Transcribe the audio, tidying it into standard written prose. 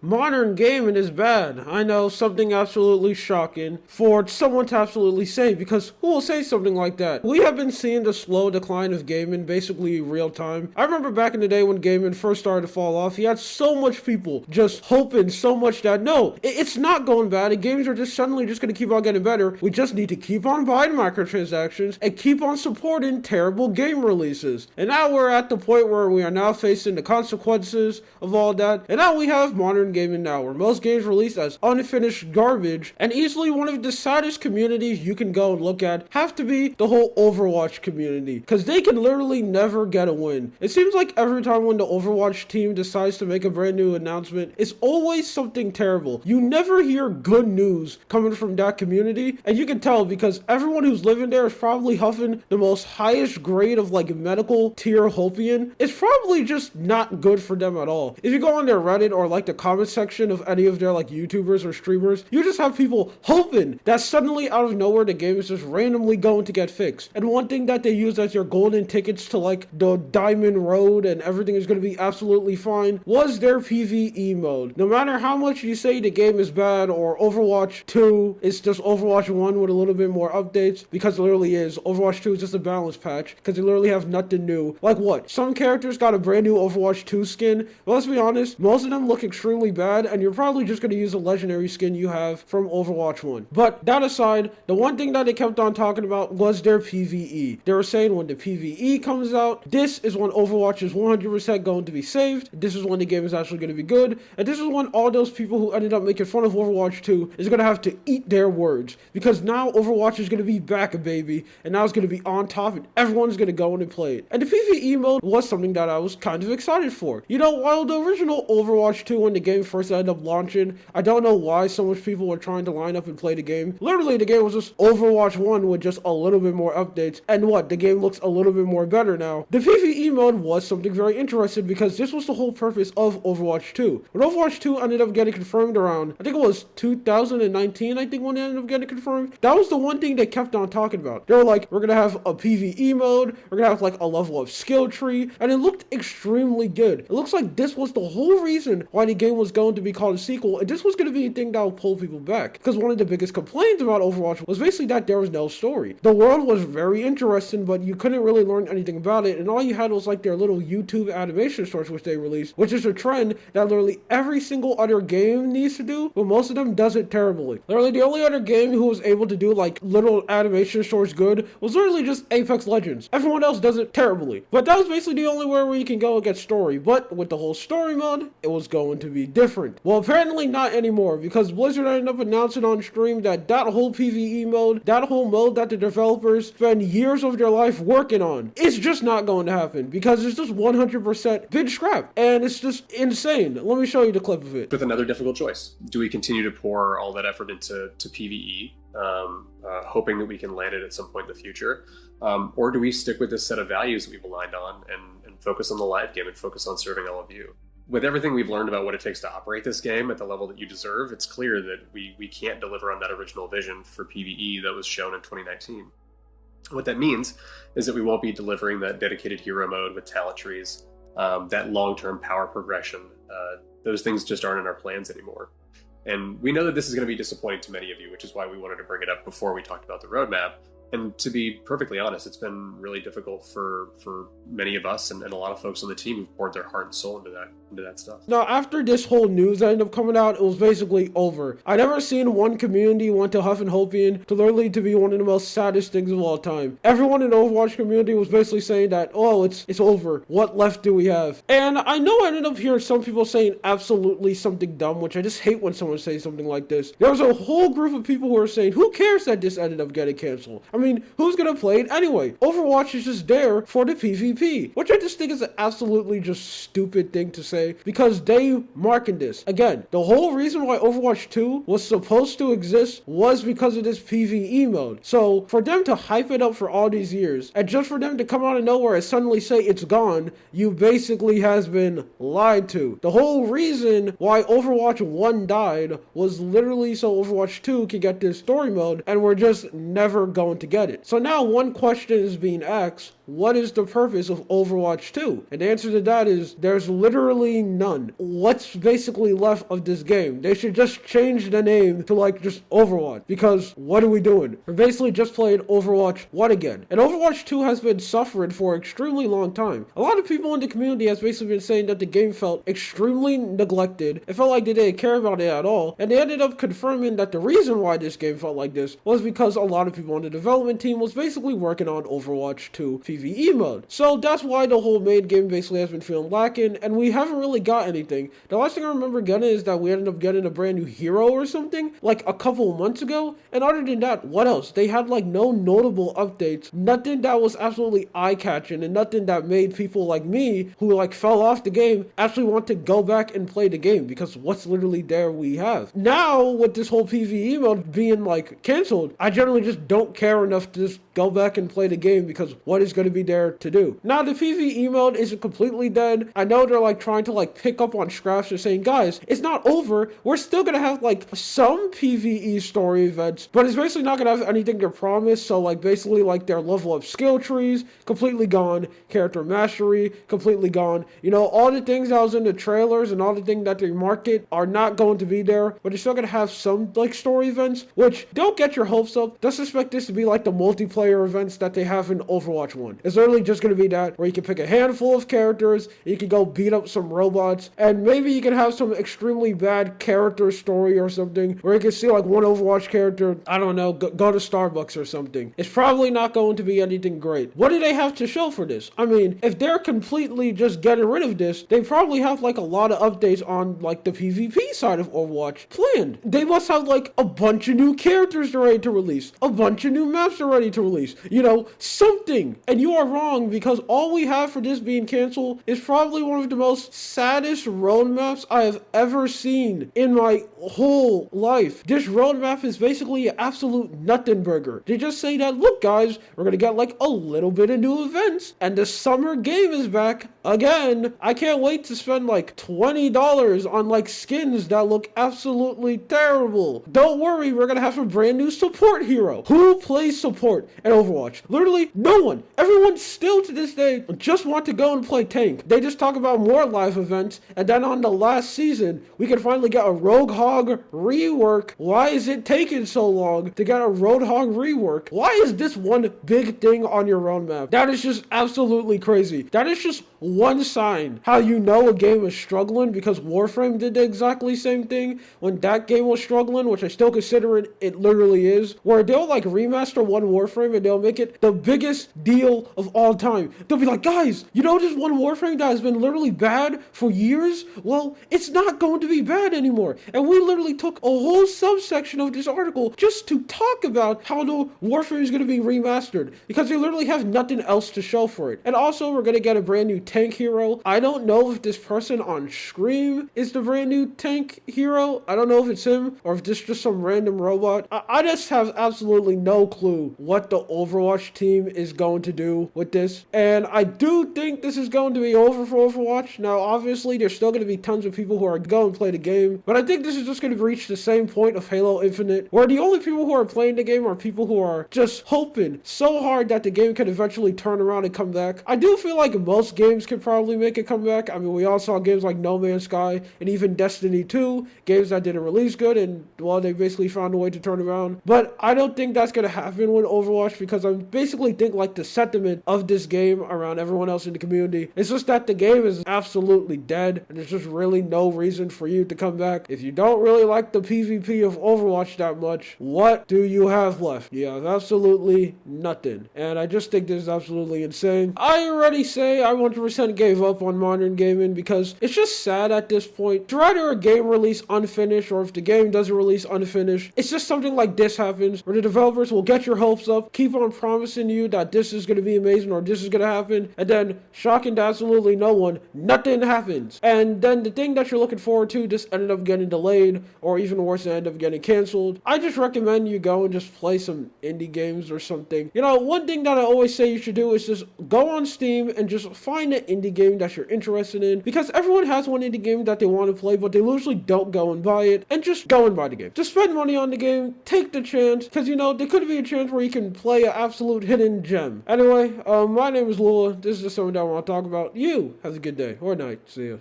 Modern gaming is bad. I know, something absolutely shocking for someone to absolutely say, because who will say something like that? We have been seeing the slow decline of gaming basically real time. I remember back in the day when gaming first started to fall off, you had so much people just hoping so much that no, it's not going bad, and games are just suddenly just going to keep on getting better. We just need to keep on buying microtransactions and keep on supporting terrible game releases. And now we're at the point where we are now facing the consequences of all that, and now we have modern gaming now, where most games released as unfinished garbage, and easily one of the saddest communities you can go and look at have to be the whole Overwatch community, because they can literally never get a win. It seems like every time when the Overwatch team decides to make a brand new announcement, it's always something terrible. You never hear good news coming from that community, and you can tell because everyone who's living there is probably huffing the most highest grade of like medical tier Hopian. It's probably just not good for them at all. If you go on their Reddit or like the comment section of any of their like YouTubers or streamers, you just have people hoping that suddenly out of nowhere the game is just randomly going to get fixed. And one thing that they use as your golden tickets to like the Diamond Road and everything is going to be absolutely fine was their PvE mode. No matter how much you say the game is bad or Overwatch 2 is just Overwatch 1 with a little bit more updates, because it literally is. Overwatch 2 is just a balance patch because they literally have nothing new. Like what? Some characters got a brand new Overwatch 2 skin, but let's be honest, most of them look extremely bad, and you're probably just going to use a legendary skin you have from Overwatch 1. But that aside, the one thing that they kept on talking about was their PvE. They were saying when the PvE comes out, this is when Overwatch is 100% going to be saved, this is when the game is actually going to be good, and this is when all those people who ended up making fun of Overwatch 2 is going to have to eat their words, because now Overwatch is going to be back, baby, and now it's going to be on top, and everyone's going to go in and play it. And the PvE mode was something that I was kind of excited for. You know, while the original Overwatch 2 when the game first ended up launching, I don't know why so much people were trying to line up and play the game. Literally, the game was just Overwatch 1 with just a little bit more updates, and what? The game looks a little bit more better now. The PvE mode was something very interesting because this was the whole purpose of Overwatch 2. When Overwatch 2 ended up getting confirmed around, I think it was 2019, I think when it ended up getting confirmed, that was the one thing they kept on talking about. They were like, we're gonna have a PvE mode, we're gonna have like a level of skill tree, and it looked extremely good. It looks like this was the whole reason why the game was going to be called a sequel, and this was going to be a thing that would pull people back. Because one of the biggest complaints about Overwatch was basically that there was no story. The world was very interesting, but you couldn't really learn anything about it, and all you had was like their little YouTube animation shorts which they released, which is a trend that literally every single other game needs to do, but most of them does it terribly. Literally, the only other game who was able to do like little animation shorts good was literally just Apex Legends. Everyone else does it terribly. But that was basically the only way where you can go and get story. But with the whole story mode, it was going to be different. Well, apparently not anymore, because Blizzard ended up announcing on stream that that whole PvE mode, that whole mode that the developers spend years of their life working on, it's just not going to happen, because it's just 100% been scrapped, and it's just insane. Let me show you the clip of it. With another difficult choice. Do we continue to pour all that effort into PvE, hoping that we can land it at some point in the future? Or do we stick with this set of values that we've aligned on and focus on the live game and focus on serving all of you? With everything we've learned about what it takes to operate this game at the level that you deserve, it's clear that we can't deliver on that original vision for PvE that was shown in 2019. What that means is that we won't be delivering that dedicated hero mode with talent trees, that long-term power progression. Those things just aren't in our plans anymore. And we know that this is going to be disappointing to many of you, which is why we wanted to bring it up before we talked about the roadmap. And to be perfectly honest, it's been really difficult for many of us and a lot of folks on the team who've poured their heart and soul into that stuff. Now, after this whole news ended up coming out, it was basically over. I never seen one community want to huff and hopian to literally to be one of the most saddest things of all time. Everyone in the Overwatch community was basically saying that, oh, it's over. What left do we have? And I know I ended up hearing some people saying absolutely something dumb, which I just hate when someone says something like this. There was a whole group of people who were saying, who cares that this ended up getting canceled? I mean, who's gonna play it anyway? Overwatch is just there for the PvP, which I just think is an absolutely just stupid thing to say, because they marketed this. Again, the whole reason why Overwatch 2 was supposed to exist was because of this PvE mode. So for them to hype it up for all these years, and just for them to come out of nowhere and suddenly say it's gone, you basically has been lied to. The whole reason why Overwatch 1 died was literally so Overwatch 2 could get this story mode, and we're just never going to get it. So now one question is being asked, what is the purpose of Overwatch 2? And the answer to that is there's literally none. What's basically left of this game? They should just change the name to like just Overwatch, because what are we doing? We're basically just playing Overwatch 1 again. And Overwatch 2 has been suffering for an extremely long time. A lot of people in the community has basically been saying that the game felt extremely neglected. It felt like they didn't care about it at all. And they ended up confirming that the reason why this game felt like this was because a lot of people on the development team was basically working on Overwatch 2 PvE mode. So that's why the whole main game basically has been feeling lacking, and we haven't really got anything. The last thing I remember getting is that we ended up getting a brand new hero or something, like a couple of months ago. And other than that, what else? They had like no notable updates, nothing that was absolutely eye-catching, and nothing that made people like me, who like fell off the game, actually want to go back and play the game, because what's literally there we have. Now, with this whole PvE mode being like canceled, I generally just don't care enough to just go back and play the game, because what is going to be there to do? Now, the PvE mode isn't completely dead. I know they're like trying to like pick up on scraps and saying, guys, it's not over. We're still going to have like some PvE story events, but it's basically not going to have anything to promise. So like basically like their level of skill trees completely gone, character mastery completely gone. You know, all the things that was in the trailers and all the things that they market are not going to be there, but they're still going to have some like story events, which don't get your hopes up. Just expect this to be like the multiplayer events that they have in Overwatch 1. It's literally just going to be that, where you can pick a handful of characters, you can go beat up some robots, and maybe you can have some extremely bad character story or something, where you can see like one Overwatch character, I don't know, go to Starbucks or something. It's probably not going to be anything great. What do they have to show for this? I mean, if they're completely just getting rid of this, they probably have like a lot of updates on like the PvP side of Overwatch planned. They must have like a bunch of new characters they're ready to release, a bunch of new maps they're ready to release, you know, something. And you are wrong, because all we have for this being canceled is probably one of the most saddest roadmaps I have ever seen in my whole life. This roadmap is basically an absolute nothing burger. They just say that, look guys, we're gonna get like a little bit of new events, and the summer game is back again. I can't wait to spend like $20 on like skins that look absolutely terrible. Don't worry, we're gonna have a brand new support hero. Who plays support in Overwatch? Literally no one. Everyone still to this day just want to go and play tank. They just talk about more live events, and then on the last season we can finally get a Roadhog rework. Why is it taking so long to get a Roadhog rework? Why is this one big thing on your roadmap? That is just absolutely crazy. That is just one sign how you know a game is struggling, because Warframe did the exactly same thing when that game was struggling, which I still consider it literally is, where they'll like remaster one Warframe and they'll make it the biggest deal of all time. They'll be like, guys, you know this one Warframe that has been literally bad for years? Well, it's not going to be bad anymore. And we literally took a whole subsection of this article just to talk about how the Warframe is going to be remastered, because they literally have nothing else to show for it. And also, we're going to get a brand new tank hero. I don't know if this person on Scream is the brand new tank hero. I don't know if it's him or if this is just some random robot. I just have absolutely no clue what the Overwatch team is going to do with this. And I do think this is going to be over for Overwatch. Now, obviously, there's still going to be tons of people who are going to play the game, but I think this is just going to reach the same point of Halo Infinite, where the only people who are playing the game are people who are just hoping so hard that the game can eventually turn around and come back. I do feel like most games can probably make a comeback. I mean, we all saw games like No Man's Sky and even Destiny 2, games that didn't release good, and well, they basically found a way to turn around. But I don't think that's going to happen with Overwatch, because I basically think like the sentiment of this game around everyone else in the community, it's just that the game is absolutely dead, and there's just really no reason for you to come back. If you don't really like the PvP of Overwatch that much, what do you have left? You have absolutely nothing. And I just think this is absolutely insane. I already say I 100% gave up on modern gaming, because it's just sad at this point. It's either a game release unfinished, or if the game doesn't release unfinished, it's just something like this happens, where the developers will get your hopes up, keep on promising you that this is going to be amazing or this is going to happen, and then, shocking to absolutely no one, nothing happens. And then the thing that you're looking forward to just ended up getting delayed, or even worse, it ended up getting canceled. I just recommend you go and just play some indie games or something. You know, one thing that I always say you should do is just go on Steam and just find an indie game that you're interested in, because everyone has one indie game that they want to play, but they usually don't go and buy it, and just go and buy the game. Just spend money on the game, take the chance, because there could be a chance where you can play an absolute hidden gem. Anyway, my name is Lula. This is just something that I want to talk about. You have a good day or night. See ya.